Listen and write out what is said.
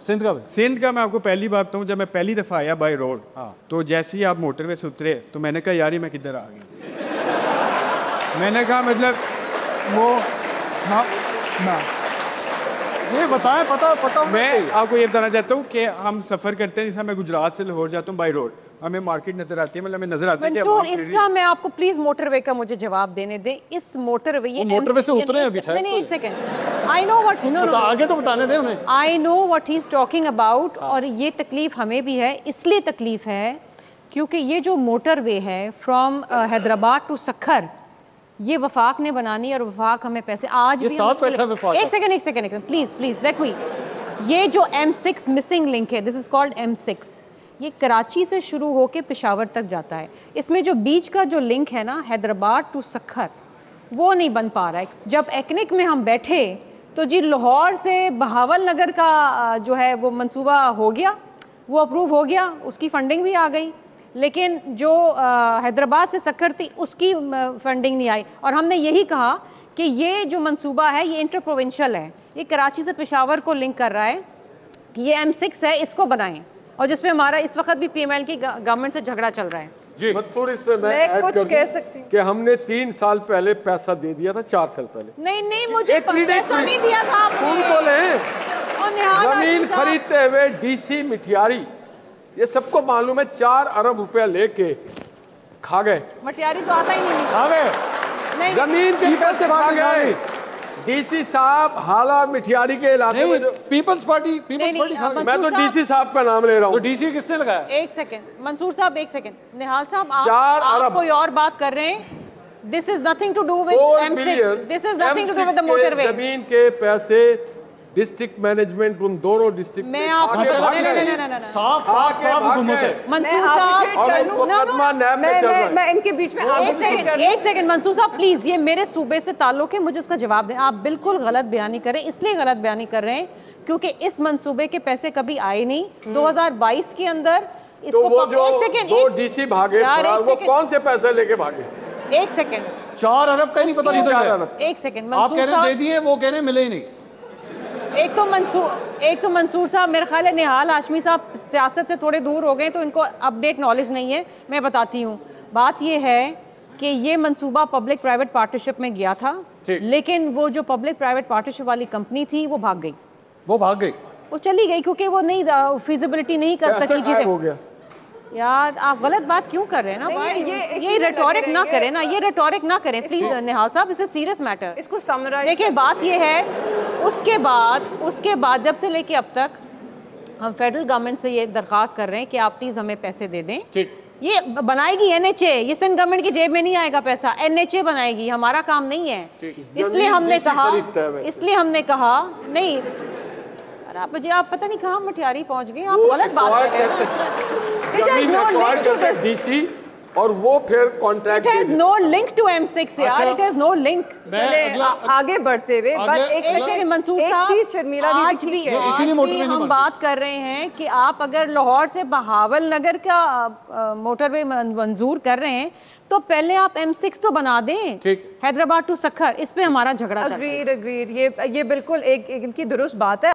सिंध का मैं आपको पहली बात बताऊँ, जब मैं पहली दफ़ा आया बाई रोड, तो जैसे ही आप मोटरवे से उतरे तो मैंने कहा यार मैं किधर आ गया। मैंने कहा मतलब वो ये बताएं, पता मैं आपको ये बताना चाहता हूँ कि हम सफ़र करते हैं, जैसे मैं गुजरात से लाहौर जाता हूँ बाई रोड, हमें मार्केट नजर आती है, मतलब हमें नजर आता है मंसूर, इसका मैं आपको प्लीज मोटरवे का मुझे जवाब देने दें। इस मोटरवे, ये मोटरवे से उतरे हैं अभी, नहीं एक second, I know what, no आगे तो बताने दें उन्हें। I know what he is talking about. और ये तकलीफ हमें भी है, इसलिए तकलीफ है क्योंकि ये जो मोटरवे है फ्रॉम हैदराबाद टू सक्खर, ये वफाक ने बनानी है और वफाक हमें पैसे आज भी एक सेकंड प्लीज लेट मी। ये जो M6 मिसिंग लिंक है, दिस इज कॉल्ड M6, ये कराची से शुरू होकर पेशावर तक जाता है। इसमें जो बीच का जो लिंक है ना हैदराबाद टू सक्खर, वो नहीं बन पा रहा है। जब एक्निक में हम बैठे तो जी लाहौर से बहावल नगर का जो है वो मंसूबा हो गया, वो अप्रूव हो गया, उसकी फंडिंग भी आ गई, लेकिन जो हैदराबाद से सक्खर थी उसकी फंडिंग नहीं आई। और हमने यही कहा कि ये जो मंसूबा है ये इंटर प्रोविंशियल है, ये कराची से पेशावर को लिंक कर रहा है, ये M6 है, इसको बनाएं। और जिसमें हमारा इस वक्त भी PML की गवर्नमेंट से झगड़ा चल रहा है जी। मंसूर, इसमें मैं ऐड कर कह सकती हूं कि हमने 3 साल पहले पैसा दे दिया था, 4 साल पहले। नहीं मुझे पैसा नहीं दिया था। सुन तो ले, जमीन खरीदते हुए DC मिठियारी, ये सबको मालूम है, 4 अरब रुपया लेके खा गए। मटियारी तो आता ही नहीं, खा गए, जमीन के पैसे खा गए। DC साहब हाला मिठियारी के इलाके में पीपल्स पार्टी मैं तो DC साहब का नाम ले रहा हूँ। तो DC किसने लगाया? एक सेकंड मंसूर साहब, एक सेकंड, निहाल साहब, 4 अरब कोई और बात कर रहे हैं। This is nothing to do with M6, this is nothing to do with the motorway. जमीन के पैसे डिस्ट्रिक्ट मैनेजमेंट, उन दोनों डिस्ट्रिक्ट में आप साफ हुकूमत है। मंसूर साहब, मैं इनके बीच में एक सेकंड मंसूर साहब प्लीज, ये मेरे सूबे से ताल्लुक है, मुझे उसका जवाब दें। आप बिल्कुल गलत बयानी कर रहे हैं, इसलिए गलत बयानी कर रहे हैं क्योंकि इस मंसूबे के पैसे कभी आए नहीं। 2022 के अंदर इसको तो वो जो 2 DC भागे, वो कौन से पैसे लेके भागे? एक सेकंड, 4 अरब का ही नहीं पता। एक सेकंड, आप कह रहे हैं दे दिए, वो कह रहे हैं मिले ही नहीं। एक तो मंसूर साहब, मेरा ख्याल है निहाल हाशमी साहब सियासत से थोड़े दूर हो गए तो इनको अपडेट नॉलेज नहीं है। मैं बताती हूँ, बात ये है कि ये मंसूबा पब्लिक प्राइवेट पार्टनरशिप में गया था, लेकिन वो जो पब्लिक प्राइवेट पार्टनरशिप वाली कंपनी थी वो भाग गई, वो चली गई क्योंकि वो नहीं फिजिबिलिटी नहीं कर सकी चीजें। हो गया यार, आप गलत बात क्यों कर रहे हैं ना भाई, ये रेटोरिक ना करें ना, ये रेटोरिक ना करें प्लीज निहाल साहब, इसे सीरियस मैटर। इसको समराइज देखिए, बात ये है, उसके बाद जब से लेके अब तक हम फेडरल गवर्नमेंट से ये दरख्वास्त कर रहे हैं कि आप प्लीज हमें पैसे दे दें। ये बनाएगी NHA, ये सिंध गवर्नमेंट की जेब में नहीं आएगा पैसा, NHA बनाएगी, हमारा काम नहीं है। इसलिए हमने कहा नहीं, आप पता नहीं कहाँ मटियारी पहुंच गए, आप गलत बात कर रहे हैं। DC और वो फिर contract, it has no link to M6 यार, इट हैज नो लिंक। आगे बढ़ते हुए मंसूर साहब, आज भी हम बात कर रहे हैं कि आप अगर लाहौर से बहावल नगर का मोटरवे मंजूर कर रहे हैं तो पहले आप M6 तो बना दें, हैदराबाद टू सक्खर, इस पे हमारा झगड़ा चल रहा है। अग्रीड, ये बिल्कुल एक इनकी दुरुस्त बात है।